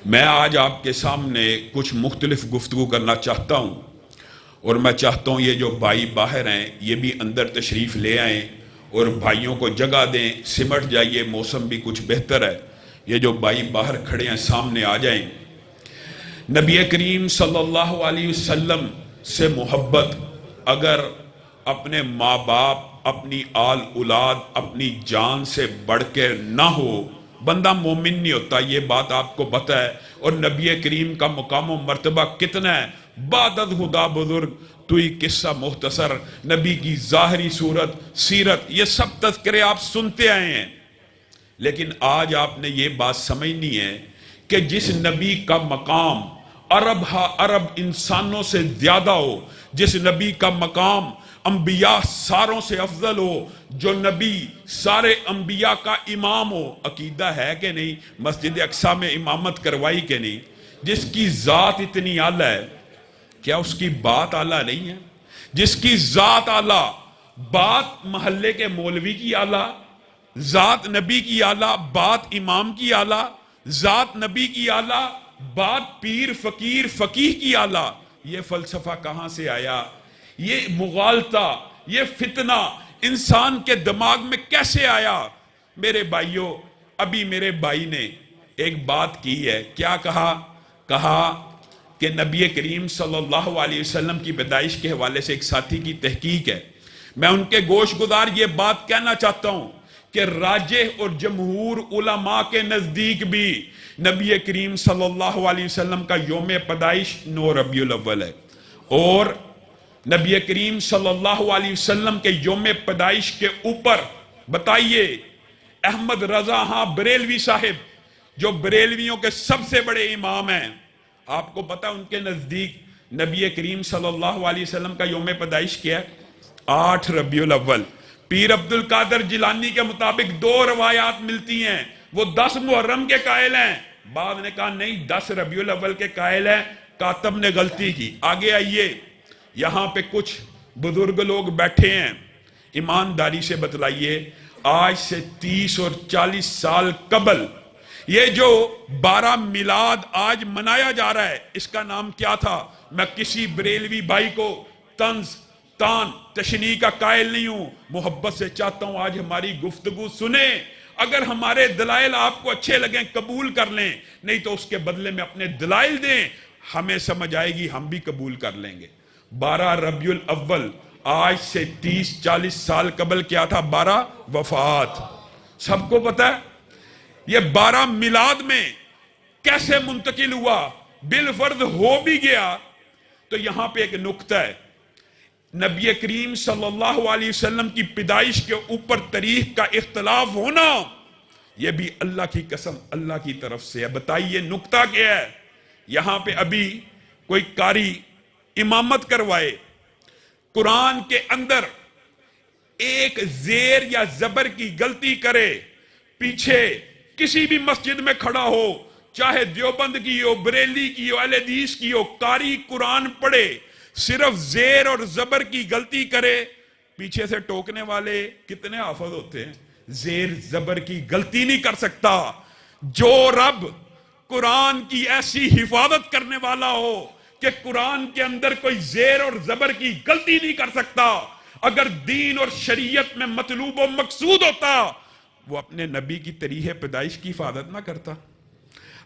میں آج آپ کے سامنے کچھ مختلف گفتگو کرنا چاہتا ہوں، اور میں چاہتا ہوں یہ جو بھائی باہر ہیں یہ بھی اندر تشریف لے آئیں اور بھائیوں کو جگہ دیں، سمٹ جائیے، موسم بھی کچھ بہتر ہے۔ یہ جو بھائی باہر کھڑے ہیں سامنے آ جائیں۔ نبی کریم صلی اللہ علیہ وسلم سے محبت اگر اپنے ماں باپ، اپنی آل اولاد، اپنی جان سے بڑھ کے نہ ہو، بندہ مومن نہیں ہوتا، یہ بات آپ کو پتہ ہے۔ اور نبی کریم کا مقام و مرتبہ کتنا ہے، بعدد خدا بزرگ، توئی قصہ مختصر، نبی کی ظاہری صورت، سیرت، یہ سب تذکرے آپ سنتے آئے ہیں۔ لیکن آج آپ نے یہ بات سمجھنی ہے کہ جس نبی کا مقام عرب انسانوں سے زیادہ ہو، جس نبی کا مقام انبیاء ساروں سے افضل ہو، جو نبی سارے انبیاء کا امام ہو، عقیدہ ہے کہ نہیں؟ مسجد اقصی میں امامت کروائی کہ نہیں؟ جس کی ذات اتنی اعلیٰ ہے، کیا اس کی بات اعلیٰ نہیں ہے؟ جس کی ذات اعلیٰ، بات محلے کے مولوی کی اعلیٰ، ذات نبی کی اعلیٰ، بات امام کی اعلیٰ، ذات نبی کی اعلیٰ، بات پیر فقیر فقیہ کی اعلیٰ، یہ فلسفہ کہاں سے آیا؟ یہ مغالطہ، یہ فتنہ انسان کے دماغ میں کیسے آیا؟ میرے بھائیوں، ابھی میرے بھائی نے ایک بات کی ہے، کیا کہا کہ نبی کریم صلی اللہ علیہ وسلم کی پیدائش کے حوالے سے ایک ساتھی کی تحقیق ہے۔ میں ان کے گوش گزار یہ بات کہنا چاہتا ہوں کہ راجح اور جمہور علماء کے نزدیک بھی نبی کریم صلی اللہ علیہ وسلم کا یوم پیدائش 9 ربیع الاول ہے، اور نبی کریم صلی اللہ علیہ وسلم کے یوم پیدائش کے اوپر بتائیے احمد رضا ہاں بریلوی صاحب، جو بریلویوں کے سب سے بڑے امام ہیں، آپ کو پتا ان کے نزدیک نبی کریم صلی اللہ علیہ وسلم کا یوم پیدائش کیا ہے؟ 8 ربیع الاول۔ پیر عبد القادر جیلانی کے مطابق 2 روایات ملتی ہیں، وہ 10 محرم کے قائل ہیں، بعد نے کہا نہیں 10 ربیع الاول کے قائل ہیں، کاتب نے غلطی کی۔ آگے آئیے، یہاں پہ کچھ بزرگ لوگ بیٹھے ہیں، ایمانداری سے بتلائیے آج سے 30 اور 40 سال قبل یہ جو 12 میلاد آج منایا جا رہا ہے، اس کا نام کیا تھا؟ میں کسی بریلوی بھائی کو طنز تان تشنیع کا قائل نہیں ہوں، محبت سے چاہتا ہوں آج ہماری گفتگو سنیں، اگر ہمارے دلائل آپ کو اچھے لگیں قبول کر لیں، نہیں تو اس کے بدلے میں اپنے دلائل دیں، ہمیں سمجھ آئے گی، ہم بھی قبول کر لیں گے۔ 12 ربیع الاول آج سے 30-40 سال قبل کیا تھا؟ 12 وفات۔ سب کو پتا ہے یہ 12 میلاد میں کیسے منتقل ہوا؟ بالفرض ہو بھی گیا تو یہاں پہ ایک نقطہ ہے، نبی کریم صلی اللہ علیہ وسلم کی پیدائش کے اوپر تاریخ کا اختلاف ہونا، یہ بھی اللہ کی قسم اللہ کی طرف سے ہے۔ بتائیے نقطہ کیا ہے؟ یہاں پہ ابھی کوئی قاری امامت کروائے، قرآن کے اندر ایک زیر یا زبر کی غلطی کرے، پیچھے کسی بھی مسجد میں کھڑا ہو، چاہے دیوبند کی ہو، بریلی کی ہو، اہل حدیث کی ہو، قاری قرآن پڑھے، صرف زیر اور زبر کی غلطی کرے، پیچھے سے ٹوکنے والے کتنے حافظ ہوتے ہیں؟ زیر زبر کی غلطی نہیں کر سکتا۔ جو رب قرآن کی ایسی حفاظت کرنے والا ہو کہ قرآن کے اندر کوئی زیر اور زبر کی غلطی نہیں کر سکتا، اگر دین اور شریعت میں مطلوب و مقصود ہوتا وہ اپنے نبی کی تاریخ پیدائش کی حفاظت نہ کرتا؟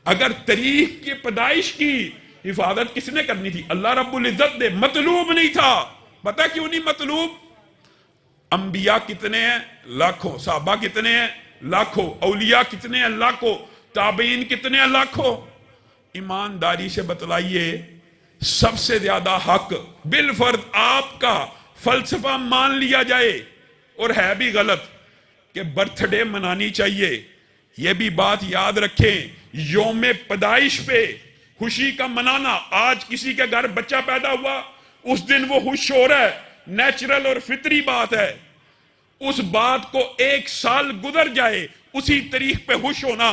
اگر تاریخ کی پیدائش کی حفاظت کس نے کرنی تھی؟ اللہ رب العزت نے، مطلوب نہیں تھا۔ پتہ کیوں نہیں مطلوب؟ انبیاء کتنے ہیں؟ لاکھوں۔ صحابہ کتنے ہیں؟ لاکھوں۔ اولیاء کتنے ہیں؟ لاکھوں۔ تابعین کتنے ہیں؟ لاکھوں۔ ایمانداری سے بتلائیے سب سے زیادہ حق بالفرض آپ کا فلسفہ مان لیا جائے، اور ہے بھی غلط، کہ برتھ ڈے منانی چاہیے، یہ بھی بات یاد رکھیں، یوم پیدائش پہ خوشی کا منانا۔ آج کسی کے گھر بچہ پیدا ہوا، اس دن وہ خوش ہو رہا ہے، نیچرل اور فطری بات ہے۔ اس بات کو 1 سال گزر جائے، اسی تاریخ پہ خوش ہونا،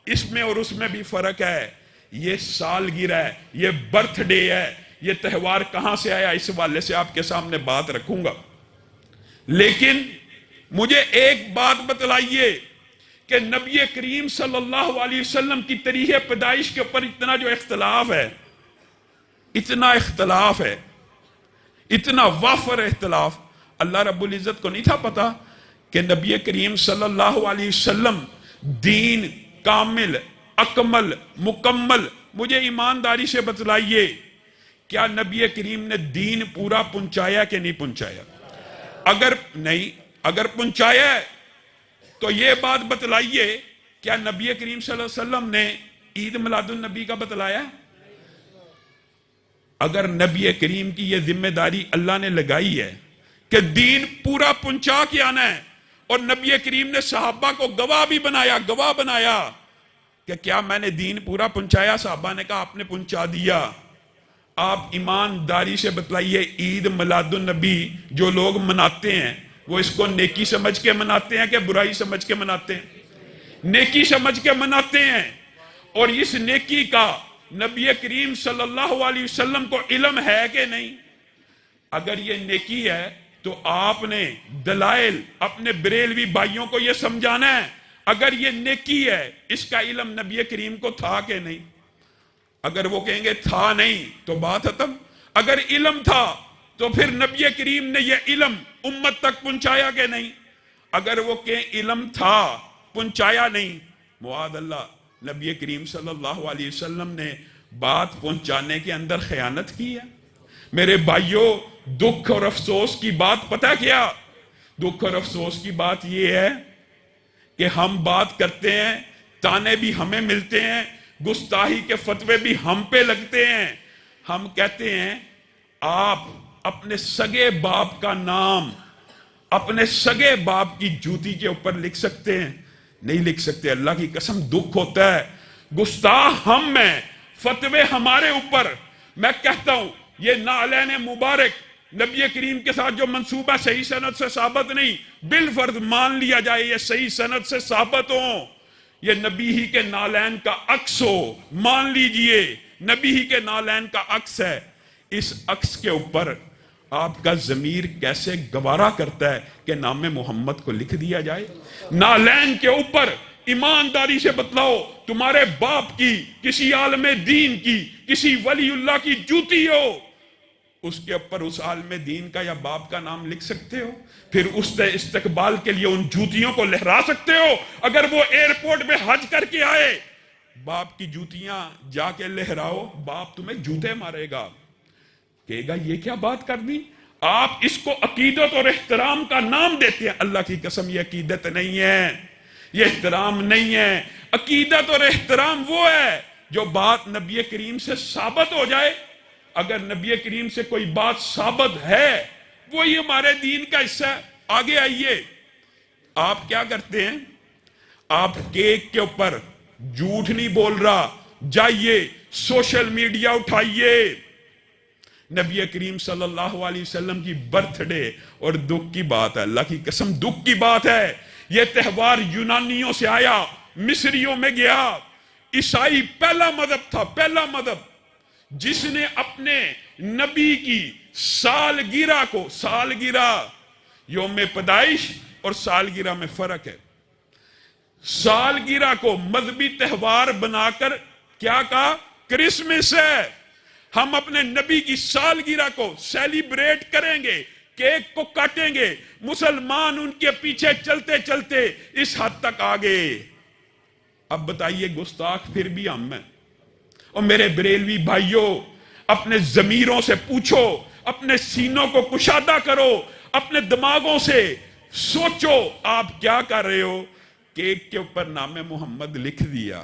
اس میں اور اس میں بھی فرق ہے۔ یہ سالگرہ ہے، یہ برتھ ڈے ہے، یہ تہوار کہاں سے آیا، اس حوالے سے آپ کے سامنے بات رکھوں گا۔ لیکن مجھے ایک بات بتلائیے کہ نبی کریم صلی اللہ علیہ وسلم کی تاریخ پیدائش کے اوپر اتنا جو اختلاف ہے، اتنا اختلاف ہے، اتنا وافر اختلاف، اللہ رب العزت کو نہیں تھا پتا کہ نبی کریم صلی اللہ علیہ وسلم دین کامل، اکمل، مکمل، مجھے ایمانداری سے بتلائیے، کیا نبی کریم نے دین پورا پہنچایا کہ نہیں پہنچایا؟ اگر پہنچایا ہے تو یہ بات بتلائیے، کیا نبی کریم صلی اللہ علیہ وسلم نے عید میلاد النبی کا بتلایا؟ اگر نبی کریم کی یہ ذمہ داری اللہ نے لگائی ہے کہ دین پورا پہنچا کے آنا ہے، اور نبی کریم نے صحابہ کو گواہ بھی بنایا، گواہ بنایا کہ کیا میں نے دین پورا پہنچایا؟ صحابہ نے کہا آپ نے پہنچا دیا۔ آپ ایمانداری سے بتلائیے، عید میلاد النبی جو لوگ مناتے ہیں وہ اس کو نیکی سمجھ کے مناتے ہیں کہ برائی سمجھ کے مناتے ہیں؟ نیکی سمجھ کے مناتے ہیں، اور اس نیکی کا نبی کریم صلی اللہ علیہ وسلم کو علم ہے کہ نہیں؟ اگر یہ نیکی ہے تو آپ نے دلائل اپنے بریلوی بھائیوں کو یہ سمجھانا ہے، اگر یہ نیکی ہے اس کا علم نبی کریم کو تھا کہ نہیں؟ اگر وہ کہیں گے تھا نہیں تو بات ختم۔ اگر علم تھا تو پھر نبی کریم نے یہ علم امت تک پہنچایا کہ نہیں؟ اگر وہ کہیں علم تھا پہنچایا نہیں، معاذ اللہ، نبی کریم صلی اللہ علیہ وسلم نے بات پہنچانے کے اندر خیانت کی ہے۔ میرے بھائیوں، دکھ اور افسوس کی بات پتہ کیا؟ دکھ اور افسوس کی بات یہ ہے کہ ہم بات کرتے ہیں، تانے بھی ہمیں ملتے ہیں، گستاخی کے فتوے بھی ہم پہ لگتے ہیں۔ ہم کہتے ہیں آپ اپنے سگے باپ کا نام اپنے سگے باپ کی جوتی کے اوپر لکھ سکتے ہیں؟ نہیں لکھ سکتے۔ اللہ کی قسم دکھ ہوتا ہے، گستاخ ہم ہیں، فتوے ہمارے اوپر۔ میں کہتا ہوں یہ نعلین مبارک نبی کریم کے ساتھ جو منصوبہ صحیح سند سے ثابت نہیں، بالفرض مان لیا جائے یہ صحیح سند سے ثابت ہوں، یہ نبی ہی کے نعلین کا عکس ہو، مان لیجئے نبی ہی کے نعلین کا عکس ہے، اس عکس کے اوپر آپ کا ضمیر کیسے گوارا کرتا ہے کہ نام محمد کو لکھ دیا جائے؟ نعلین کے اوپر ایمانداری سے بتلاؤ، تمہارے باپ کی، کسی عالم دین کی، کسی ولی اللہ کی جوتی ہو، اس کے اوپر اس عالم دین کا یا باپ کا نام لکھ سکتے ہو؟ پھر اس استقبال کے لیے ان جوتیوں کو لہرا سکتے ہو؟ اگر وہ ایئرپورٹ میں حج کر کے آئے، باپ کی جوتیاں جا کے لہراؤ، باپ تمہیں جوتے مارے گا، کہے گا یہ کیا بات کر دی؟ آپ اس کو عقیدت اور احترام کا نام دیتے ہیں۔ اللہ کی قسم یہ عقیدت نہیں ہے، یہ احترام نہیں ہے۔ عقیدت اور احترام وہ ہے جو بات نبی کریم سے ثابت ہو جائے۔ اگر نبی کریم سے کوئی بات ثابت ہے وہی ہمارے دین کا حصہ ہے۔ آگے آئیے، آپ کیا کرتے ہیں؟ آپ کیک کے اوپر جھوٹ نہیں بول رہا، جائیے سوشل میڈیا اٹھائیے، نبی کریم صلی اللہ علیہ وسلم کی برتھ ڈے، اور دکھ کی بات ہے، اللہ کی قسم دکھ کی بات ہے، یہ تہوار یونانیوں سے آیا، مصریوں میں گیا۔ عیسائی پہلا مذہب تھا، پہلا مذہب جس نے اپنے نبی کی سالگرہ کو، سالگرہ یوم پیدائش اور سالگرہ میں فرق ہے، سالگرہ کو مذہبی تہوار بنا کر کیا کہا؟ کرسمس ہے، ہم اپنے نبی کی سالگرہ کو سیلیبریٹ کریں گے، کیک کو کاٹیں گے۔ مسلمان ان کے پیچھے چلتے چلتے اس حد تک آگے۔ اب بتائیے گستاخ پھر بھی ہم ہیں۔ اور میرے بریلوی بھائیوں، اپنے ضمیروں سے پوچھو، اپنے سینوں کو کشادہ کرو، اپنے دماغوں سے سوچو آپ کیا کر رہے ہو؟ کیک کے اوپر نام محمد لکھ دیا۔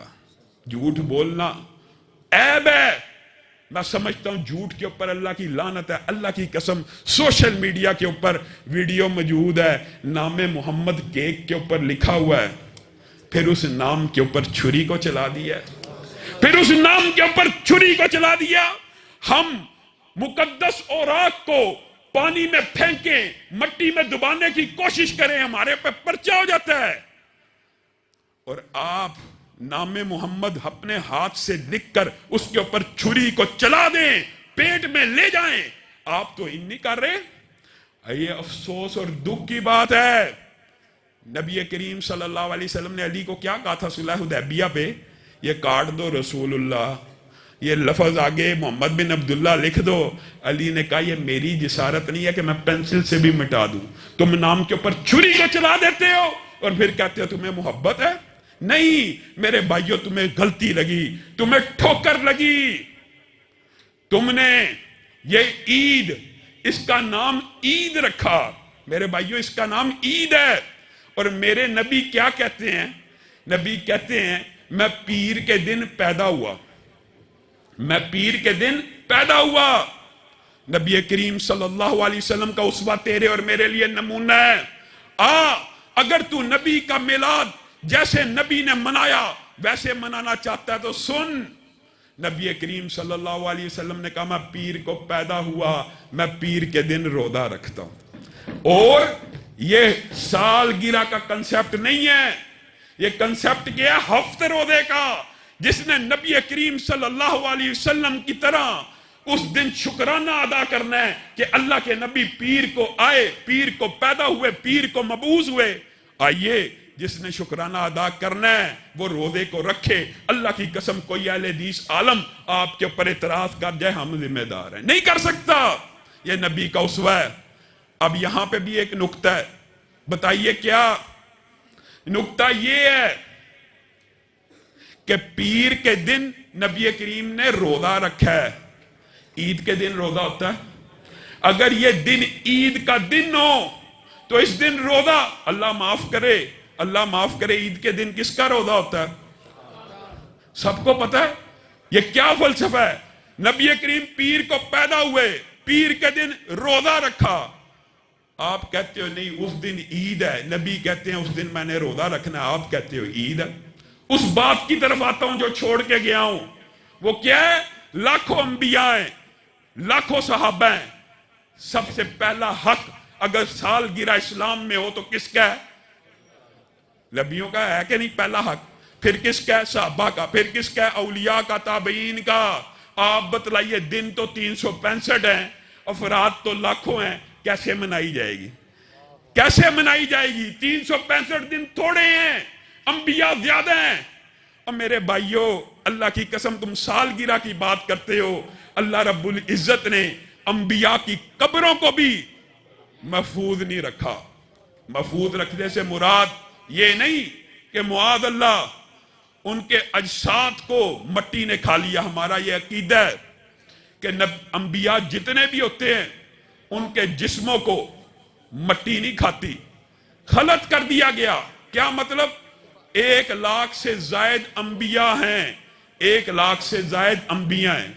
جھوٹ بولنا عیب ہے، میں سمجھتا ہوں جھوٹ کے اوپر اللہ کی لعنت ہے۔ اللہ کی قسم سوشل میڈیا کے اوپر ویڈیو موجود ہے، نام محمد کیک کے اوپر لکھا ہوا ہے، پھر اس نام کے اوپر چھری کو چلا دیا، پھر اس نام کے اوپر چھری کو چلا دیا۔ ہم مقدس اوراق کو پانی میں پھینکیں، مٹی میں دبانے کی کوشش کریں، ہمارے پہ پرچہ ہو جاتا ہے، اور آپ نام محمد اپنے ہاتھ سے لکھ کر اس کے اوپر چھری کو چلا دیں، پیٹ میں لے جائیں۔ آپ تو نہیں کر رہے۔ یہ افسوس اور دکھ کی بات ہے۔ نبی کریم صلی اللہ علیہ وسلم نے علی کو کیا کہا تھا صلح حدیبیہ پہ؟ یہ کاٹ دو رسول اللہ، یہ لفظ آگے محمد بن عبداللہ لکھ دو۔ علی نے کہا یہ میری جسارت نہیں ہے کہ میں پینسل سے بھی مٹا دوں، تم نام کے اوپر چھری کو چلا دیتے ہو اور پھر کہتے ہو تمہیں محبت ہے۔ نہیں میرے بھائیوں، تمہیں غلطی لگی، تمہیں ٹھوکر لگی، تم نے یہ عید، اس کا نام عید رکھا۔ میرے بھائیوں اس کا نام عید ہے، اور میرے نبی کیا کہتے ہیں؟ نبی کہتے ہیں میں پیر کے دن پیدا ہوا، میں پیر کے دن پیدا ہوا۔ نبی کریم صلی اللہ علیہ وسلم کا اسوہ تیرے اور میرے لیے نمونہ ہے۔ اگر تو نبی کا میلاد جیسے نبی نے منایا ویسے منانا چاہتا ہے تو سن، نبی کریم صلی اللہ علیہ وسلم نے کہا میں پیر کو پیدا ہوا، میں پیر کے دن روزہ رکھتا ہوں۔ اور یہ سالگرہ کا کنسپٹ نہیں ہے، یہ کنسپٹ کیا ہے؟ ہفت روزے کا۔ جس نے نبی کریم صلی اللہ علیہ وسلم کی طرح اس دن شکرانہ ادا کرنا ہے کہ اللہ کے نبی پیر کو آئے، پیر کو پیدا ہوئے، پیر کو مبعوث ہوئے، آئیے جس نے شکرانہ ادا کرنا ہے وہ روزے کو رکھے۔ اللہ کی قسم کوئی اہل حدیث عالم آپ کے اوپر اعتراض کر جائے ہم ذمہ دار ہیں، نہیں کر سکتا، یہ نبی کا اسوہ ہے۔ اب یہاں پہ بھی ایک نکتہ ہے، بتائیے کیا نکتہ؟ یہ ہے کہ پیر کے دن نبی کریم نے روزہ رکھا ہے، عید کے دن روزہ ہوتا ہے۔ اگر یہ دن عید کا دن ہو تو اس دن روزہ، اللہ معاف کرے، اللہ معاف کرے، عید کے دن کس کا روزہ ہوتا ہے؟ سب کو پتا ہے یہ کیا فلسفہ ہے؟ نبی کریم پیر کو پیدا ہوئے، پیر کے دن روزہ رکھا، آپ کہتے ہو نہیں اس دن عید ہے، نبی کہتے ہیں اس دن میں نے روزہ رکھنا ہے، آپ کہتے ہو عید ہے۔ اس بات کی طرف آتا ہوں جو چھوڑ کے گیا ہوں، وہ کیا ہے؟ لاکھوں انبیاء ہیں، لاکھوں صحابہ ہیں، سب سے پہلا حق اگر سالگرہ اسلام میں ہو تو کس کا ہے؟ نبیوں کا ہے کہ نہیں پہلا حق؟ پھر کس کا ہے؟ صحابہ کا۔ پھر کس کا ہے؟ اولیاء کا، تابعین کا۔ آپ بتلائیے دن تو 365 ہیں، افراد تو لاکھوں ہیں، کیسے منائی جائے گی؟ کیسے منائی جائے گی؟ 365 دن تھوڑے ہیں، انبیاء زیادہ ہیں۔ اور میرے بھائیوں اللہ کی قسم تم سالگرہ کی بات کرتے ہو، اللہ رب العزت نے انبیاء کی قبروں کو بھی محفوظ نہیں رکھا۔ محفوظ رکھنے سے مراد یہ نہیں کہ معاذ اللہ ان کے اجساد کو مٹی نے کھا لیا۔ ہمارا یہ عقیدہ ہے کہ انبیاء جتنے بھی ہوتے ہیں ان کے جسموں کو مٹی نہیں کھاتی، خلط کر دیا گیا۔ کیا مطلب؟ 1,00,000 سے زائد انبیاء ہیں، 1,00,000 سے زائد انبیاء ہیں۔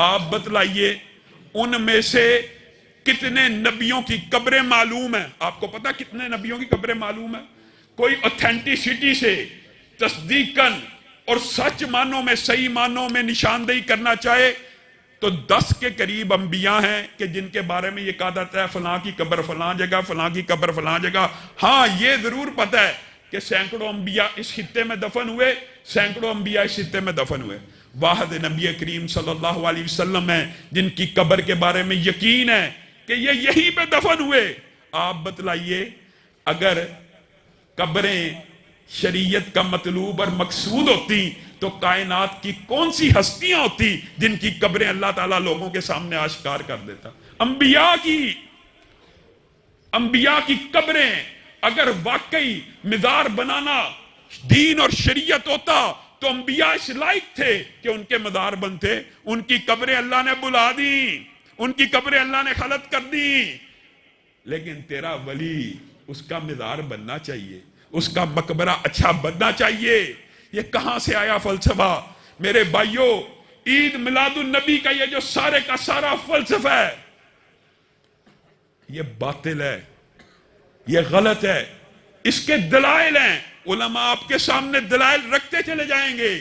آپ بتلائیے ان میں سے کتنے نبیوں کی قبریں معلوم ہیں؟ آپ کو پتا کتنے نبیوں کی قبریں معلوم ہیں؟ کوئی اوتھینٹسٹی سے تصدیقاً اور سچ معنوں میں، صحیح معنوں میں نشاندہی کرنا چاہے تو 10 کے قریب انبیاء ہیں کہ جن کے بارے میں یہ کہا جاتا ہے فلاں کی قبر فلاں جگہ، فلاں کی قبر فلاں جگہ۔ ہاں یہ ضرور پتا ہے کہ سینکڑوں انبیاء اس خطے میں دفن ہوئے، سینکڑوں انبیاء اس خطے میں دفن ہوئے۔ واحد نبی کریم صلی اللہ علیہ وسلم ہیں جن کی قبر کے بارے میں یقین ہے کہ یہ یہیں پہ دفن ہوئے۔ آپ بتلائیے اگر قبریں شریعت کا مطلوب اور مقصود ہوتی تو کائنات کی کون سی ہستیاں ہوتی جن کی قبریں اللہ تعالیٰ لوگوں کے سامنے آشکار کر دیتا؟ انبیاء کی قبریں۔ اگر واقعی مزار بنانا دین اور شریعت ہوتا تو انبیاء اس لائق تھے کہ ان کے مزار بنتے۔ ان کی قبریں اللہ نے بلا دی، ان کی قبریں اللہ نے خلط کر دی۔ لیکن تیرا ولی اس کا مزار بننا چاہیے، اس کا مقبرہ اچھا بننا چاہیے۔ یہ کہاں سے آیا فلسفہ؟ میرے بھائیوں عید میلاد النبی کا یہ جو سارے کا سارا فلسفہ ہے یہ باطل ہے، یہ غلط ہے۔ اس کے دلائل ہیں، علماء آپ کے سامنے دلائل رکھتے چلے جائیں گے،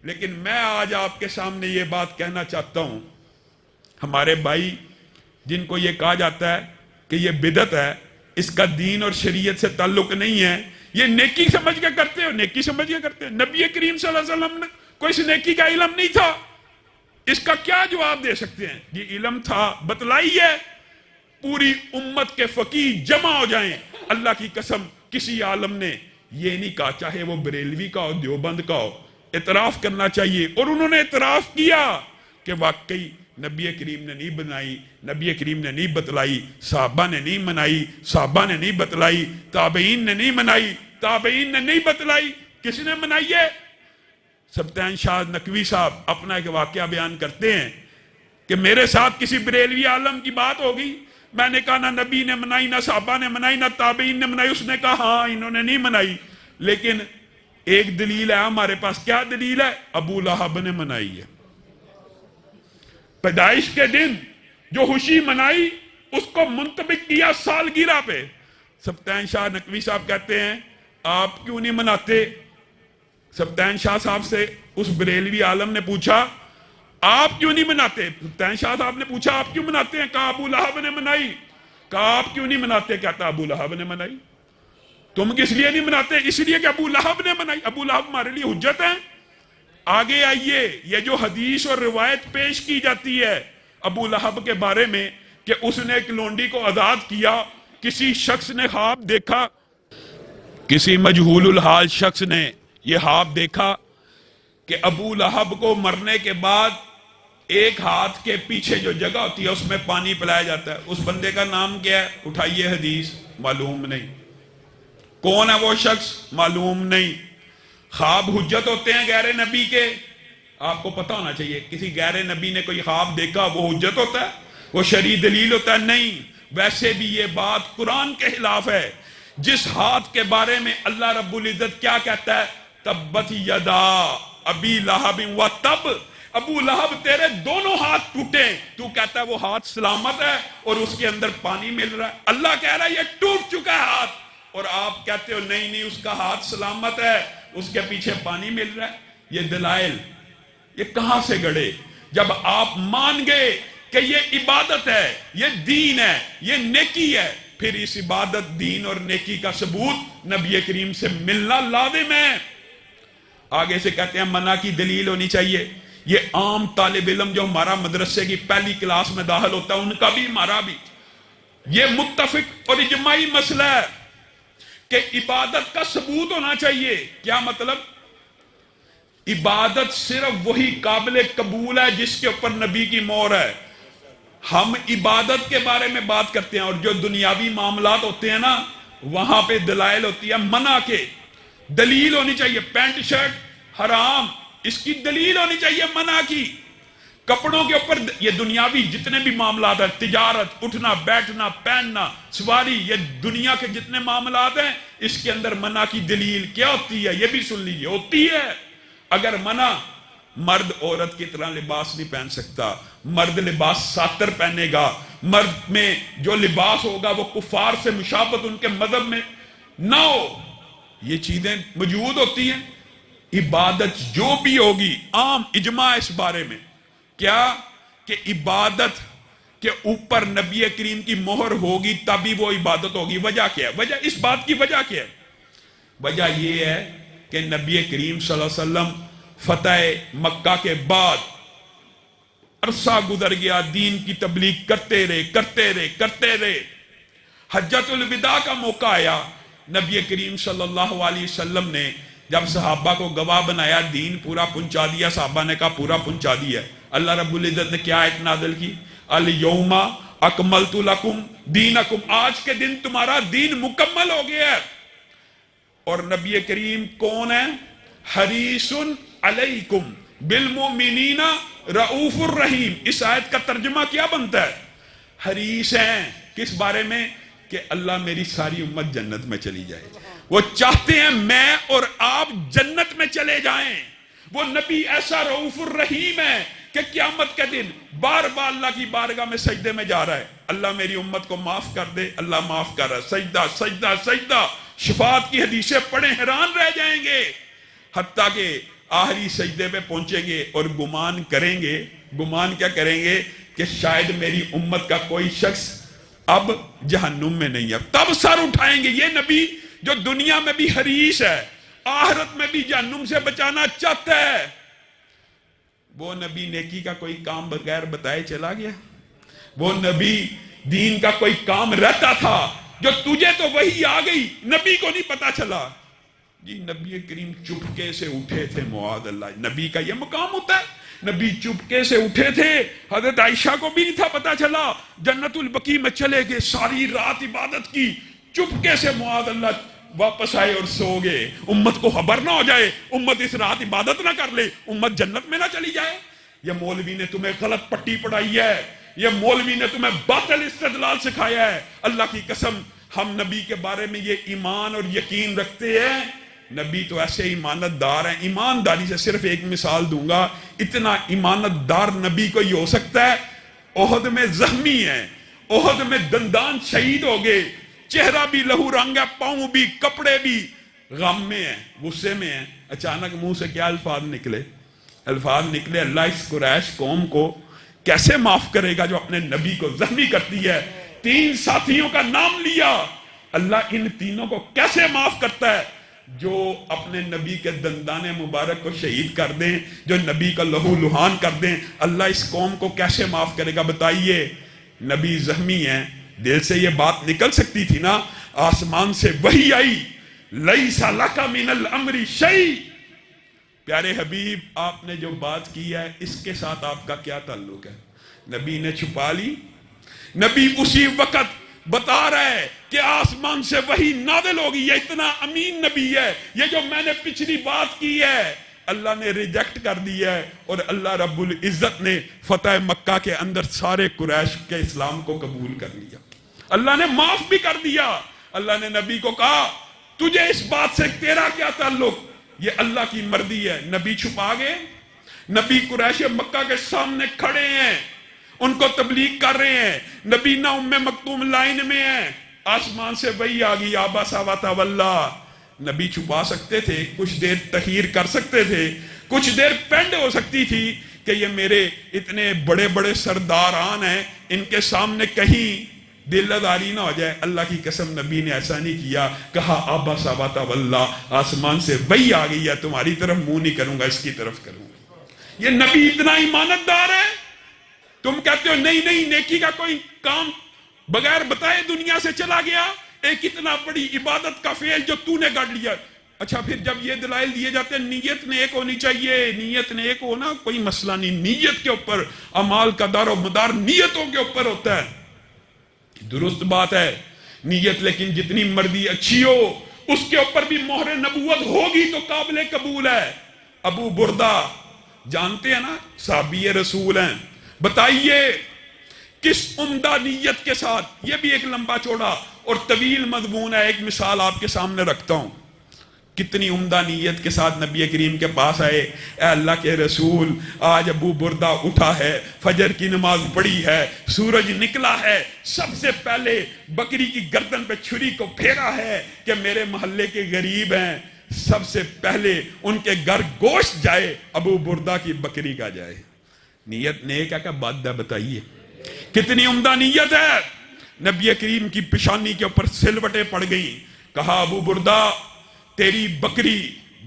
لیکن میں آج آپ کے سامنے یہ بات کہنا چاہتا ہوں، ہمارے بھائی جن کو یہ کہا جاتا ہے کہ یہ بدعت ہے، اس کا دین اور شریعت سے تعلق نہیں ہے، یہ نیکی سمجھ کے کرتے ہو، نیکی سمجھ کے کرتے ہو۔ نبی کریم صلی اللہ علیہ وسلم نے کوئی اس نیکی کا علم نہیں تھا، اس کا کیا جواب دے سکتے ہیں؟ یہ علم تھا، بتلائیے، پوری امت کے فقیہ جمع ہو جائیں، اللہ کی قسم کسی عالم نے یہ نہیں کہا، چاہے وہ بریلوی کا ہو، دیوبند کا ہو، اعتراف کرنا چاہیے۔ اور انہوں نے اعتراف کیا کہ واقعی نبی کریم نے نہیں بنائی، نبی کریم نے نہیں بتلائی، صحابہ نے نہیں منائی، صحابہ نے نہیں بتلائی، تابعین نے نہیں منائی، تابعین نے نہیں بتلائی، کس نے منائی ہے؟ سبطین شاہ نقوی صاحب اپنا ایک واقعہ بیان کرتے ہیں کہ میرے ساتھ کسی بریلوی عالم کی بات ہوگی، میں نے کہا نہ نبی نے منائی، نہ صحابہ نے منائی، نہ تابعین نے منائی۔ اس نے کہا ہاں انہوں نے نہیں منائی، لیکن ایک دلیل ہے ہمارے پاس۔ کیا دلیل ہے؟ ابو لہب نے منائی ہے۔ پیدائش کے دن جو خوشی منائی اس کو منطبق کیا سالگرہ پہ۔ سبطین شاہ نقوی صاحب کہتے ہیں آپ کیوں نہیں مناتے؟ سبطین شاہ صاحب سے اس بریلوی عالم نے پوچھا آپ کیوں نہیں مناتے؟ سبطین شاہ صاحب نے پوچھا آپ کیوں مناتے ہیں؟ کہا ابو لہب نے منائی۔ کہا آپ کیوں نہیں مناتے؟ کہتا ابو لہب نے منائی۔ تم کس لیے نہیں مناتے؟ اس لیے کہ ابو لہب نے منائی۔ ابو لہب ہمارے لیے حجت ہے۔ آگے آئیے، یہ جو حدیث اور روایت پیش کی جاتی ہے ابو لہب کے بارے میں کہ اس نے ایک لونڈی کو آزاد کیا، کسی شخص نے خواب دیکھا، کسی مجہول الحال شخص نے یہ خواب دیکھا کہ ابو لہب کو مرنے کے بعد ایک ہاتھ کے پیچھے جو جگہ ہوتی ہے اس میں پانی پلایا جاتا ہے۔ اس بندے کا نام کیا ہے؟ اٹھائیے حدیث، معلوم نہیں۔ کون ہے وہ شخص؟ معلوم نہیں۔ خواب حجت ہوتے ہیں غیر نبی کے، آپ کو پتہ ہونا چاہیے۔ کسی غیر نبی نے کوئی خواب دیکھا وہ حجت ہوتا ہے، وہ شرعی دلیل ہوتا ہے؟ نہیں۔ ویسے بھی یہ بات قرآن کے خلاف ہے۔ جس ہاتھ کے بارے میں اللہ رب العزت کیا کہتا ہے؟ تبت یدا ابی لہب و تب، ابو لہب تیرے دونوں ہاتھ ٹوٹے، تو کہتا ہے وہ ہاتھ سلامت ہے اور اس کے اندر پانی مل رہا ہے۔ اللہ کہہ رہا ہے یہ ٹوٹ چکا ہے ہاتھ، اور آپ کہتے ہو نہیں نہیں اس کا ہاتھ سلامت ہے، اس کے پیچھے پانی مل رہا ہے۔ یہ دلائل یہ کہاں سے گڑے؟ جب آپ مان گئے کہ یہ عبادت ہے، یہ دین ہے، یہ نیکی ہے، پھر اس عبادت، دین اور نیکی کا ثبوت نبی کریم سے ملنا لازم ہے۔ آگے سے کہتے ہیں منع کی دلیل ہونی چاہیے۔ یہ عام طالب علم جو ہمارا مدرسے کی پہلی کلاس میں داخل ہوتا ہے ان کا بھی ہمارا بھی یہ متفق اور اجماعی مسئلہ ہے کہ عبادت کا ثبوت ہونا چاہیے۔ کیا مطلب؟ عبادت صرف وہی قابل قبول ہے جس کے اوپر نبی کی مہر ہے۔ ہم عبادت کے بارے میں بات کرتے ہیں اور جو دنیاوی معاملات ہوتے ہیں نا وہاں پہ دلائل ہوتی ہے منع کے، دلیل ہونی چاہیے۔ پینٹ شرٹ حرام، اس کی دلیل ہونی چاہیے منع کی۔ کپڑوں کے اوپر یہ دنیاوی جتنے بھی معاملات ہیں، تجارت، اٹھنا بیٹھنا پہننا سواری، یہ دنیا کے جتنے معاملات ہیں اس کے اندر منع کی دلیل کیا ہوتی ہے؟ یہ بھی سن لیجیے، ہوتی ہے۔ اگر منع، مرد عورت کی طرح لباس نہیں پہن سکتا، مرد لباس ساتر پہنے گا، مرد میں جو لباس ہوگا وہ کفار سے مشابہت ان کے مذہب میں نہ ہو، یہ چیزیں موجود ہوتی ہیں۔ عبادت جو بھی ہوگی، عام اجماع اس بارے میں کیا کہ عبادت کے اوپر نبی کریم کی مہر ہوگی تبھی وہ عبادت ہوگی۔ وجہ کیا ہے؟ وجہ اس بات کی وجہ کیا ہے؟ وجہ یہ ہے کہ نبی کریم صلی اللہ علیہ وسلم فتح مکہ کے بعد عرصہ گزر گیا، دین کی تبلیغ کرتے رہے۔ حجۃ الوداع کا موقع آیا، نبی کریم صلی اللہ علیہ وسلم نے جب صحابہ کو گواہ بنایا، دین پورا پہنچا دیا، صحابہ نے کہا پورا پہنچا دیا۔ اللہ رب العزت نے کیا آیت نازل کی؟ الیوم اکملت لکم دینکم، آج کے دن تمہارا دین مکمل ہو گیا ہے۔ اور نبی کریم کون ہے؟ حریص علیکم بالمؤمنین رؤوف الرحیم۔ اس آیت کا ترجمہ کیا بنتا ہے؟ حریص ہیں کس بارے میں؟ کہ اللہ میری ساری امت جنت میں چلی جائے۔ وہ چاہتے ہیں میں اور آپ جنت میں چلے جائیں۔ وہ نبی ایسا رؤوف الرحیم ہے کہ قیامت کے دن بار بار اللہ کی بارگاہ میں سجدے میں جا رہا ہے، اللہ میری امت کو معاف کر دے، اللہ معاف کر رہا ہے، سجدہ سجدہ سجدہ، شفاعت کی حدیثیں پڑھیں حیران رہ جائیں گے، حتیٰ کہ آخری سجدے پہ پہنچیں گے اور گمان کریں گے، گمان کیا کریں گے؟ کہ شاید میری امت کا کوئی شخص اب جہنم میں نہیں ہے، تب سر اٹھائیں گے۔ یہ نبی جو دنیا میں بھی حریص ہے، آخرت میں بھی جہنم سے بچانا چاہتا ہے، وہ نبی نیکی کا کوئی کام بغیر بتائے چلا گیا؟ وہ نبی دین کا کوئی کام رہتا تھا، جو تجھے تو وہی آ گئی، نبی کو نہیں پتا چلا۔ جی نبی کریم چپکے سے اٹھے تھے، معاذ اللہ، نبی کا یہ مقام ہوتا ہے، نبی چپکے سے اٹھے تھے، حضرت عائشہ کو بھی نہیں تھا پتا چلا، جنت البقیع میں چلے گئے، ساری رات عبادت کی، چپکے سے معاذ اللہ واپس آئے اور سو گئے، امت کو خبر نہ ہو جائے، امت اس رات عبادت نہ کر لے، امت جنت میں نہ چلی جائے۔ یہ مولوی نے تمہیں غلط پٹی پڑھائی ہے، یہ مولوی نے تمہیں باطل استدلال سکھایا ہے۔ اللہ کی قسم ہم نبی کے بارے میں یہ ایمان اور یقین رکھتے ہیں، نبی تو ایسے ایمانت دار ہیں۔ ایمانداری سے صرف ایک مثال دوں گا، اتنا ایمانت دار نبی کو ہی ہو سکتا ہے، احد میں زخمی ہے، احد میں دندان شہید ہو گئے، چہرہ بھی لہو رنگ ہے، پاؤں بھی، کپڑے بھی، غم میں ہیں، غصے میں ہیں، اچانک منہ سے کیا الفاظ نکلے؟ الفاظ نکلے، اللہ اس قریش قوم کو کیسے معاف کرے گا جو اپنے نبی کو زخمی کرتی ہے؟ 3 ساتھیوں کا نام لیا، اللہ ان تینوں کو کیسے معاف کرتا ہے؟ جو اپنے نبی کے دندان مبارک کو شہید کر دیں، جو نبی کا لہو لہان کر دیں، اللہ اس قوم کو کیسے معاف کرے گا؟ بتائیے، نبی زخمی ہیں، دل سے یہ بات نکل سکتی تھی نا، آسمان سے وحی آئی، لیس لک من الامر شیء۔ پیارے حبیب، آپ نے جو بات کی ہے اس کے ساتھ آپ کا کیا تعلق ہے؟ نبی نے چھپا لی، نبی اسی وقت بتا رہا ہے کہ آسمان سے وحی نازل ہوگی، یہ اتنا امین نبی ہے، یہ جو میں نے پچھلی بات کی ہے اللہ نے ریجیکٹ کر دی ہے، اور اللہ رب العزت نے فتح مکہ کے اندر سارے قریش کے اسلام کو قبول کر لیا، اللہ نے معاف بھی کر دیا۔ اللہ نے نبی کو کہا تجھے اس بات سے تیرا کیا تعلق، یہ اللہ کی مرضی ہے۔ نبی چھپا گئے، نبی قریش مکہ کے سامنے کھڑے ہیں، ان کو تبلیغ کر رہے ہیں، نبی نہ ام مکتوم لائن میں ہیں، آسمان سے وحی آ گئی، عبس وتولی۔ نبی چھپا سکتے تھے، کچھ دیر تخیر کر سکتے تھے، کچھ دیر پینڈ ہو سکتی تھی کہ یہ میرے اتنے بڑے بڑے سرداران ہیں، ان کے سامنے کہیں دل آزاری نہ ہو جائے۔ اللہ کی قسم نبی نے ایسا نہیں کیا، کہا عبس وتولی، آسمان سے وحی آ گئی ہے، تمہاری طرف منہ نہیں کروں گا، اس کی طرف کروں گا۔ یہ نبی اتنا ایمانت دار ہے، تم کہتے ہو نہیں نہیں نیکی کا کوئی کام بغیر بتائے دنیا سے چلا گیا، ایک اتنا بڑی عبادت کا فعل جو تو نے گڑ لیا۔ اچھا پھر جب یہ دلائل دیے جاتے ہیں نیت نیک ہونی چاہیے، نیت نیک ہونا کوئی مسئلہ نہیں، نیت کے اوپر اعمال کا دار و مدار نیتوں کے اوپر ہوتا ہے، درست بات ہے نیت، لیکن جتنی مرضی اچھی ہو اس کے اوپر بھی مہر نبوت ہوگی تو قابل قبول ہے۔ ابو بردہ جانتے ہیں نا، صحابی رسول ہیں، بتائیے کس عمدہ نیت کے ساتھ، یہ بھی ایک لمبا چوڑا اور طویل مضمون ہے، ایک مثال آپ کے سامنے رکھتا ہوں، کتنی عمدہ نیت کے ساتھ نبی کریم کے پاس آئے، اے اللہ کے رسول آج ابو بردہ اٹھا ہے، فجر کی نماز پڑھی ہے، سورج نکلا ہے، سب سے پہلے بکری کی گردن پہ چھری کو پھیرا ہے کہ میرے محلے کے غریب ہیں، سب سے پہلے ان کے گھر گوشت جائے، ابو بردہ کی بکری کا جائے۔ نیت نیک ہے کہ بد ہے؟ بتائیے کتنی عمدہ نیت ہے۔ نبی کریم کی پیشانی کے اوپر سلوٹیں پڑ گئیں، کہا ابو بردہ تیری بکری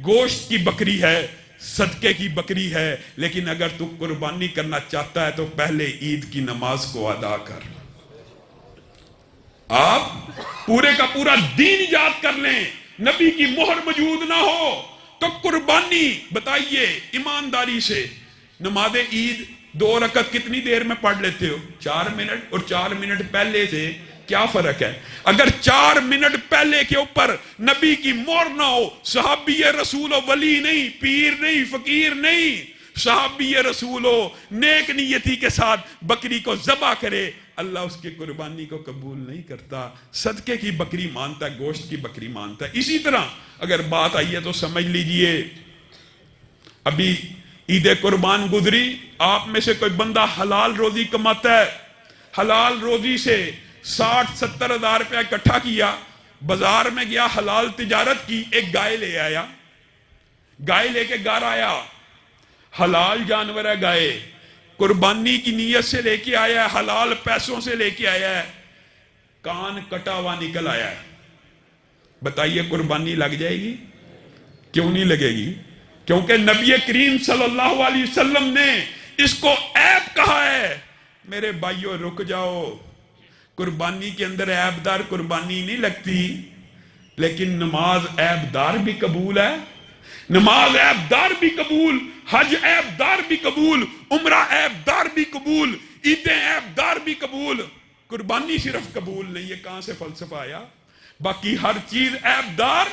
گوشت کی بکری ہے، صدقے کی بکری ہے، لیکن اگر تو قربانی کرنا چاہتا ہے تو پہلے عید کی نماز کو ادا کر۔ آپ پورے کا پورا دین ایجاد کر لیں، نبی کی مہر موجود نہ ہو تو قربانی، بتائیے ایمانداری سے، نماز عید 2 رکعت کتنی دیر میں پڑھ لیتے ہو؟ 4 منٹ، اور 4 منٹ پہلے سے کیا فرق ہے؟ اگر 4 منٹ پہلے کے اوپر نبی کی مہر نہ ہو، صحابی رسول ہو، ولی نہیں، پیر نہیں، فقیر نہیں، صحابی رسول ہو، نیک نیتی کے ساتھ بکری کو ذبح کرے، اللہ اس کی قربانی کو قبول نہیں کرتا، صدقے کی بکری مانتا ہے، گوشت کی بکری مانتا ہے۔ اسی طرح اگر بات آئی ہے تو سمجھ لیجئے، ابھی عید قربان گزری، آپ میں سے کوئی بندہ حلال روزی کماتا ہے، حلال روزی سے 60-70 ہزار روپیہ اکٹھا کیا، بازار میں گیا، حلال تجارت کی، ایک گائے لے آیا، گائے لے کے گھر آیا، حلال جانور ہے گائے، قربانی کی نیت سے لے کے آیا ہے، حلال پیسوں سے لے کے آیا ہے، کان کٹا ہوا نکل آیا ہے، بتائیے قربانی لگ جائے گی؟ کیوں نہیں لگے گی؟ کیونکہ نبی کریم صلی اللہ علیہ وسلم نے اس کو عیب کہا ہے۔ میرے بھائیوں رک جاؤ، قربانی کے اندر عیبدار قربانی نہیں لگتی، لیکن نماز عیبدار بھی قبول ہے، نماز عیبدار بھی قبول، حج عیبدار بھی قبول، عمرہ عیبدار بھی قبول، عیدیں عیبدار بھی قبول، قربانی صرف قبول نہیں ہے۔ کہاں سے فلسفہ آیا؟ باقی ہر چیز عیبدار۔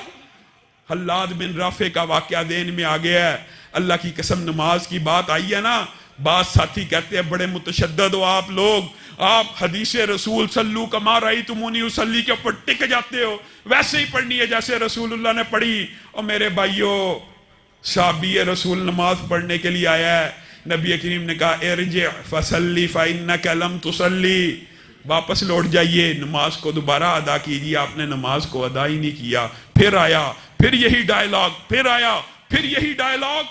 حلاد بن رافع کا واقعہ دین میں آ گیا ہے، اللہ کی قسم نماز کی بات آئی ہے نا، بعض ساتھی کہتے ہیں بڑے متشدد ہو آپ لوگ، آپ حدیث رسول صلو کما رأیتمونی اصلی کے اوپر ٹک جاتے ہو، ویسے ہی پڑھنی ہے جیسے رسول اللہ نے پڑھی۔ اور میرے بھائیو، صحابی رسول نماز پڑھنے کے لیے آیا ہے، نبی کریم نے کہا ارجع فصلی فإنک لم تصلی، واپس لوٹ جائیے، نماز کو دوبارہ ادا کیجیے۔ آپ نے نماز کو ادا ہی نہیں کیا، پھر آیا، پھر یہی ڈائلاگ، پھر آیا، پھر یہی ڈائلاگ۔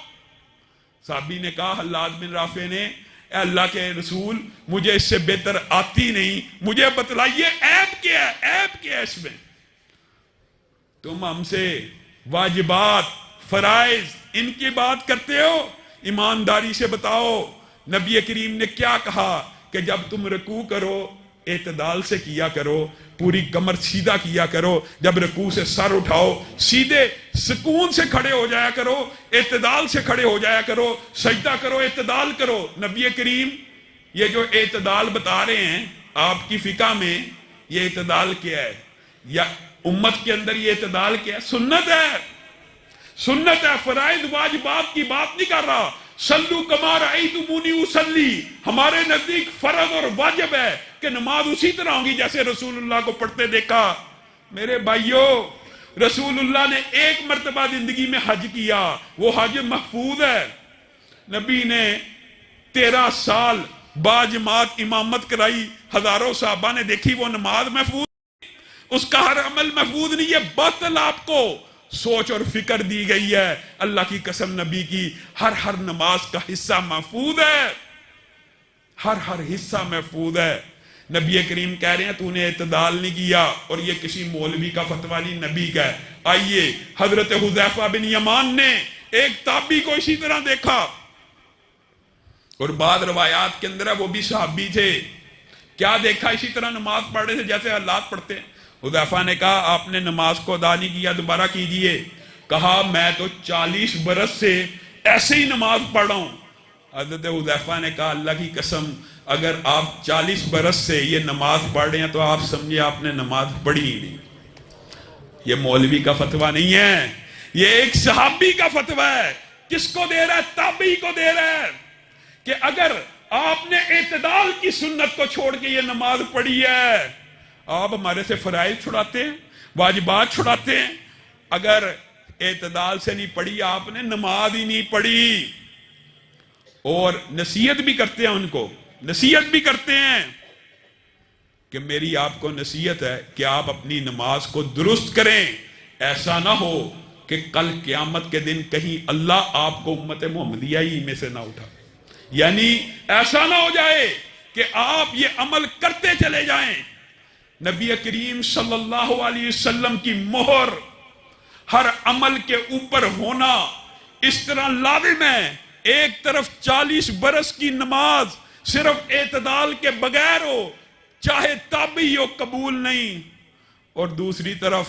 صحابی نے کہا حلاد بن رافع نے، اے اللہ کے رسول مجھے اس سے بہتر آتی نہیں، مجھے بتلائیے عیب کیا ہے، عیب کیا ہے اس میں؟ تم ہم سے واجبات فرائض ان کی بات کرتے ہو، ایمانداری سے بتاؤ نبی کریم نے کیا کہا کہ جب تم رکوع کرو اعتدال سے کیا کرو، پوری کمر سیدھا کیا کرو، جب رکوع سے سر اٹھاؤ سیدھے سکون سے کھڑے ہو جایا کرو، اعتدال سے کھڑے ہو جایا کرو، سجدہ کرو اعتدال کرو۔ نبی کریم یہ جو اعتدال بتا رہے ہیں آپ کی فقہ میں، یہ اعتدال کیا ہے؟ یا امت کے اندر یہ اعتدال کیا ہے؟ سنت ہے، سنت ہے، فرائض واجبات کی بات نہیں کر رہا۔ صلو کما رأیتمونی اصلی ہمارے نزدیک فرض اور واجب ہے کہ نماز اسی طرح ہوگی جیسے رسول اللہ کو پڑھتے دیکھا۔ میرے بھائیو، رسول اللہ نے ایک مرتبہ زندگی میں حج کیا، وہ حج محفوظ ہے۔ نبی نے 13 سال باجماعت امامت کرائی، ہزاروں صحابہ نے دیکھی، وہ نماز محفوظ، اس کا ہر عمل محفوظ نہیں ہے، باطل آپ کو سوچ اور فکر دی گئی ہے۔ اللہ کی قسم نبی کی ہر نماز کا حصہ محفوظ ہے، ہر حصہ محفوظ ہے۔ نبی کریم کہہ رہے ہیں تو نے اعتدال نہیں کیا، اور یہ کسی مولوی کا فتویٰ نہیں، نبی کا ہے۔ آئیے، حضرت حذیفہ بن یمان نے ایک تابعی کو اسی طرح دیکھا، اور بعض روایات کے اندر ہے وہ بھی صحابی تھے، کیا دیکھا؟ اسی طرح نماز پڑھ رہے تھے جیسے حالات پڑھتے ہیں۔ حذیفہ نے کہا آپ نے نماز کو ادا نہیں کیا، دوبارہ کیجئے۔ کہا میں تو 40 برس سے ایسے ہی نماز پڑھ رہا ہوں۔ حضرت حذیفہ نے کہا اللہ کی قسم اگر آپ 40 برس سے یہ نماز پڑھ رہے ہیں تو آپ سمجھے آپ نے نماز پڑھی ہی نہیں۔ یہ مولوی کا فتویٰ نہیں ہے، یہ ایک صحابی کا فتویٰ ہے۔ کس کو دے رہا ہے؟ تابعی کو دے رہا ہے کہ اگر آپ نے اعتدال کی سنت کو چھوڑ کے یہ نماز پڑھی ہے، آپ ہمارے سے فرائض چھڑاتے ہیں، واجبات چھڑاتے ہیں، اگر اعتدال سے نہیں پڑھی آپ نے نماز ہی نہیں پڑھی۔ اور نصیحت بھی کرتے ہیں، ان کو نصیحت بھی کرتے ہیں کہ میری آپ کو نصیحت ہے کہ آپ اپنی نماز کو درست کریں، ایسا نہ ہو کہ کل قیامت کے دن کہیں اللہ آپ کو امت محمدیہ ہی میں سے نہ اٹھا، یعنی ایسا نہ ہو جائے کہ آپ یہ عمل کرتے چلے جائیں۔ نبی کریم صلی اللہ علیہ وسلم کی مہر ہر عمل کے اوپر ہونا اس طرح لازم ہے، ایک طرف 40 برس کی نماز صرف اعتدال کے بغیر ہو، چاہے تابعی ہو، قبول نہیں، اور دوسری طرف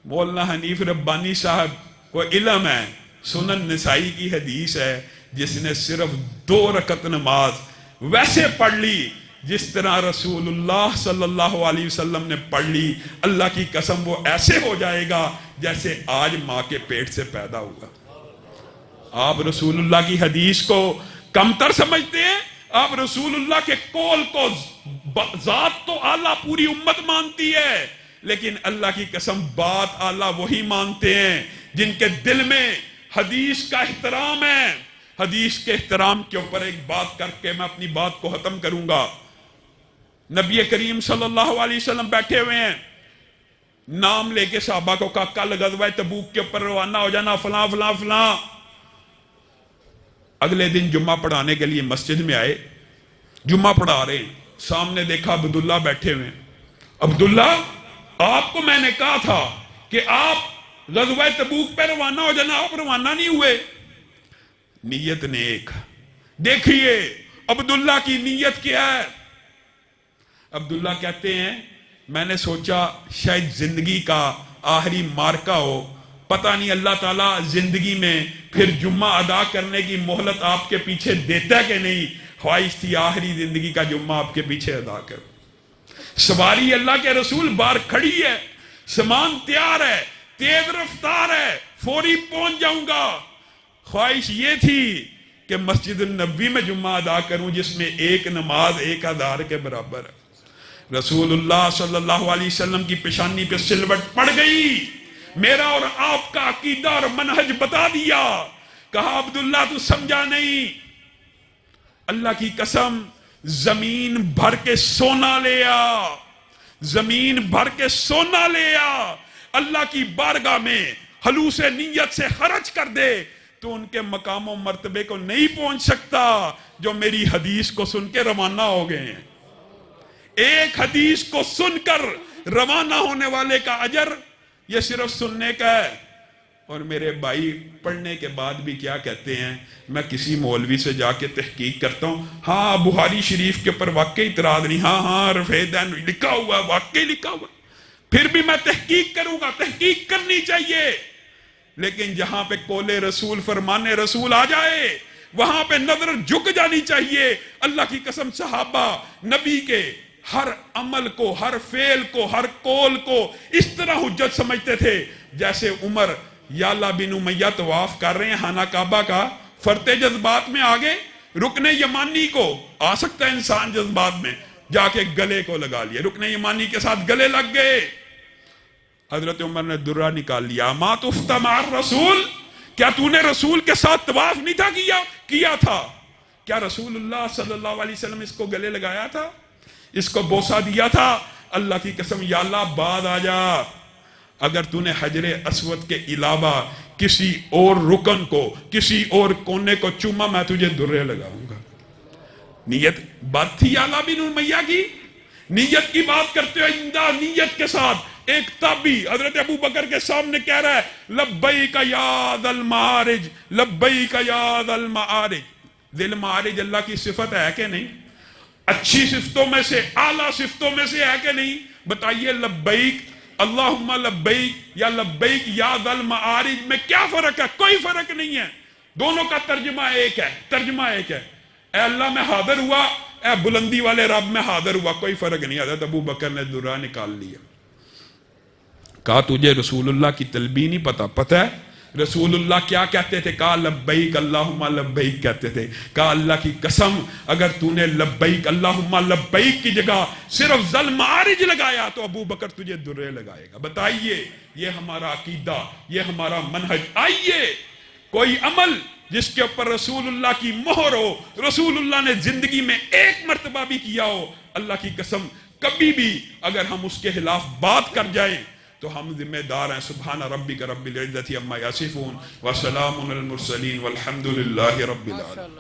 مولانا حنیف ربانی صاحب کو علم ہے، سنن نسائی کی حدیث ہے، جس نے صرف 2 رکعت نماز ویسے پڑھ لی جس طرح رسول اللہ صلی اللہ علیہ وسلم نے پڑھ لی، اللہ کی قسم وہ ایسے ہو جائے گا جیسے آج ماں کے پیٹ سے پیدا ہوا۔ آپ رسول اللہ کی حدیث کو کمتر سمجھتے ہیں، آپ رسول اللہ کے قول کو، ذات تو اعلیٰ پوری امت مانتی ہے، لیکن اللہ کی قسم بات اعلیٰ وہی مانتے ہیں جن کے دل میں حدیث کا احترام ہے۔ حدیث کے احترام کے اوپر ایک بات کر کے میں اپنی بات کو ختم کروں گا۔ نبی کریم صلی اللہ علیہ وسلم بیٹھے ہوئے ہیں، نام لے کے صحابہ کو کہا کل غزوہ تبوک کے اوپر روانہ ہو جانا، فلاں فلاں فلاں۔ اگلے دن جمعہ پڑھانے کے لیے مسجد میں آئے، جمعہ پڑھا رہے ہیں، سامنے دیکھا عبداللہ بیٹھے ہوئے ہیں۔ عبداللہ آپ کو میں نے کہا تھا کہ آپ غزوہ تبوک پہ روانہ ہو جانا، آپ روانہ نہیں ہوئے۔ نیت نیک، دیکھیے عبداللہ کی نیت کیا ہے۔ عبداللہ کہتے ہیں میں نے سوچا شاید زندگی کا آخری مارکا ہو، پتہ نہیں اللہ تعالیٰ زندگی میں پھر جمعہ ادا کرنے کی مہلت آپ کے پیچھے دیتا کہ نہیں. خواہش تھی آخری زندگی کا جمعہ آپ کے پیچھے ادا کروں. سواری اللہ کے رسول باہر کھڑی ہے، سامان تیار ہے، تیز رفتار ہے، فوری پہنچ جاؤں گا. خواہش یہ تھی کہ مسجد النبوی میں جمعہ ادا کروں جس میں ایک نماز 1000 کے برابر ہے. رسول اللہ صلی اللہ علیہ وسلم کی پیشانی پہ سلوٹ پڑ گئی، میرا اور آپ کا عقیدہ اور منہج بتا دیا. کہا عبداللہ تو سمجھا نہیں، اللہ کی قسم زمین بھر کے سونا لے آ، زمین بھر کے سونا لے آ، اللہ کی بارگاہ میں خلوص نیت سے خرچ کر دے تو ان کے مقام و مرتبے کو نہیں پہنچ سکتا جو میری حدیث کو سن کے روانہ ہو گئے ہیں. ایک حدیث کو سن کر روانہ ہونے والے کا اجر یہ صرف سننے کا ہے. اور میرے بھائی پڑھنے کے بعد بھی کیا کہتے ہیں، میں کسی مولوی سے جا کے تحقیق کرتا ہوں، ہاں بخاری شریف کے اوپر واقعی اعتراض نہیں، ہاں رفع دین لکھا ہوا، واقعی لکھا ہوا، پھر بھی میں تحقیق کروں گا. تحقیق کرنی چاہیے، لیکن جہاں پہ قول رسول فرمان رسول آ جائے وہاں پہ نظر جھک جانی چاہیے. اللہ کی قسم صحابہ نبی کے ہر عمل کو، ہر فعل کو، ہر قول کو اس طرح حجت سمجھتے تھے جیسے عمر یالا بن امیہ طواف کر رہے ہیں خانہ کعبہ کا، فرتے جذبات میں آگے رکن یمانی کو آ سکتا ہے انسان جذبات میں، جا کے گلے کو لگا لیا، رکن یمانی کے ساتھ گلے لگ گئے. حضرت عمر نے درہ نکال لیا، ما تفت مع الرسول، کیا تو نے رسول کے ساتھ طواف نہیں تھا کیا تھا؟ کیا رسول اللہ صلی اللہ علیہ وسلم اس کو گلے لگایا تھا، اس کو بوسہ دیا تھا؟ اللہ کی قسم یا اللہ بعد آ جا، اگر تو نے حجر اسود کے علاوہ کسی اور رکن کو، کسی اور کونے کو چوما میں تجھے درے لگاؤں گا. نیت بات تھی یالا بن امیہ کی، نیت کی بات کرتے ہو اندہ نیت کے ساتھ. ایک تابعی حضرت ابو بکر کے سامنے کہہ رہا ہے لبیک یا ذا المعارج، لبیک یا ذا المعارج. ذی المعارج اللہ کی صفت ہے کہ نہیں؟ اچھی صفتوں میں سے، اعلیٰ صفتوں میں سے ہے کہ نہیں؟ بتائیے لبیک اللہم لبیک یا لبیک یا ذا المعارج میں کیا فرق ہے؟ کوئی فرق نہیں ہے، دونوں کا ترجمہ ایک ہے، ترجمہ ایک ہے. اے اللہ میں حاضر ہوا، اے بلندی والے رب میں حاضر ہوا، کوئی فرق نہیں. حضرت ابو بکر نے درہ نکال لیا، کہا تجھے رسول اللہ کی تلبیہ نہیں پتہ ہے رسول اللہ کیا کہتے تھے؟ کہا لبیک اللہم لبیک کہتے تھے. کہا اللہ کی قسم اگر تو نے لبیک اللہم لبیک کی جگہ صرف ذل معارج لگایا تو ابو بکر تجھے درے لگائے گا. بتائیے یہ ہمارا عقیدہ، یہ ہمارا منہج. آئیے کوئی عمل جس کے اوپر رسول اللہ کی مہر ہو، رسول اللہ نے زندگی میں ایک مرتبہ بھی کیا ہو، اللہ کی قسم کبھی بھی اگر ہم اس کے خلاف بات کر جائیں تو ہم ذمہ دار ہیں. سبحان ربک رب العزت عما یصفون وسلام علی المرسلین والحمد للہ رب العالمین.